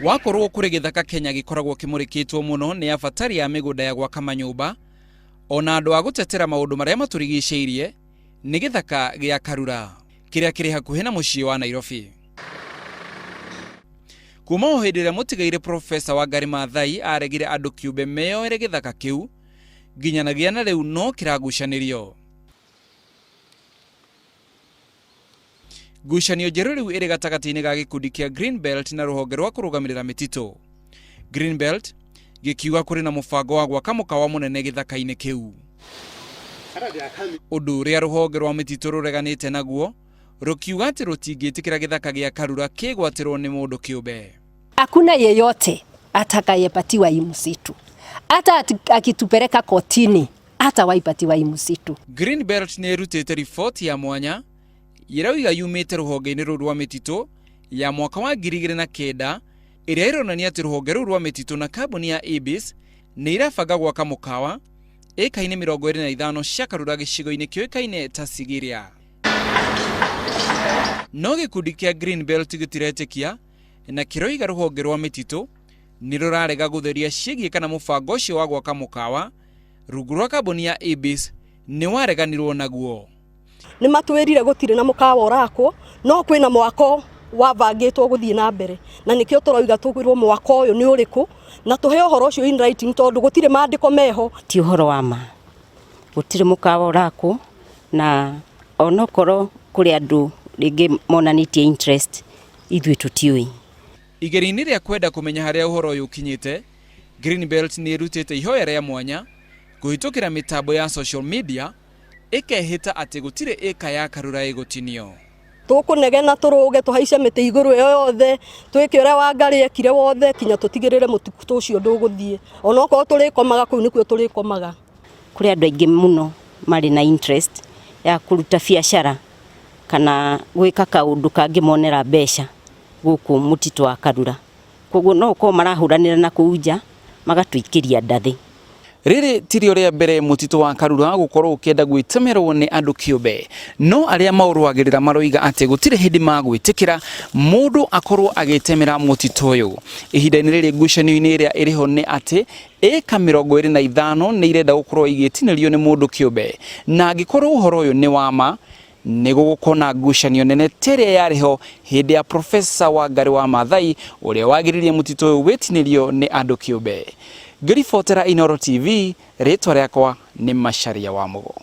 Wakorwo kuri githaka Kenya gikoragwo kimurikitwo muno ni abatari ya migunda ya gwaka manyumba ona andu a gutetera maundu maria maturigiceirie ni githaka gia Karura kiria kiri hakuhi na mucii wa Nairobi. Kuma o hindi ria mutigaire Profesa Wangari Maathai aregire andu kiumbe meyoere githaka kiu nginyanagia na riu no kiragucanirio. Gucanio njeru riu iri gatagati-ini ga gikundi kia Green Belt na ruhonge rwa kurugamirira mitito. Green Belt gikiuga kuri na mubango wa gwaka mukawa munene githaka-ini kiu. Undu ria ruhonge rwa mitito rureganite naguo rukiuga ati rutingitikira githaka gia Karura kigwatirwo ni mundu kiumbe. Hakuna yeyote atakayepatiwa hii msitu. Hata akitupeleka kotini hata waipatiwa hii msitu. Green Belt ni irutite ripoti ya mwanya irauga yumite ruhonge-ini rwa mitito ya mwaka wa 2009 iria ironania ati ruhonge rwa mitito na kambuni ya Ibis ni irabanga gwaka mukawa eka-ini 25 cia Karura gicigo-ini kioikaine ta Sigiria. No gikundi kia Green Belt gitiretekia na kiroiga ruhonge rwa mitito ni rurarega gutheria ciigie kana mubango ucio wa gwaka mukawa rungu rwa kambuni ya Ibis ni wareganirwo naguo. Ni matwirire gutire na mukawa urako no kwina mwako wavangitwo guthie na mbere na nikio turoiga tugwirwo mwako uyu ni uriku na tuhe uhoro ucio in writing tondu gutire maandiko meho ti uhoro wa ma gutire mukawa urako na onokoro kuri andu ringi monanitie interest ithui tutiui. Igeri-ini ria kwenda kumenya haria uhoro uyu ukinyite, Green Belt ni irutite ihoya ria mwanya kuhitukira mitambo ya social media ikehita ati gutire eka ya Karura igutinio. Tukunegena turuge tuhaice miti iguru iyo yothe twike uria Wangari ekire wothe kinya tutigirire mutukutu ucio nduguthie onoko turikomaga kuu nikuo turikomaga. Kuri andu aingi muno mari na interest ya kuruta biashara kana gwika kaundu kangimonera mbeca guku mutito wa Karura. Koguo no ko marahuranira na kuuja magatuikiria ndathi. Riri tirio ria mbere mutito wa Karura gukorwo ukenda gwitemerwo ni andu kiumbe, no aria maurwagirira maroiga ati gutire hindi magwitikira mundu akorwo agitemera mutito uyu. Ihinda-ini riri ngucanio-ini iria iriho ni ati eka 25 ni irenda gukorwo igitinirio ni mundu kiumbe, na angikorwo uhoro uyu ni wama ni gugukona ngucanio nene teria yariho hindi ya Profesa Wangari wa Maathai uria wagiririe mutito uyu witinirio ni andu kiumbe. Ngiribotera Inooro TV, ritwa riakwa ni Macharia wa Mugo.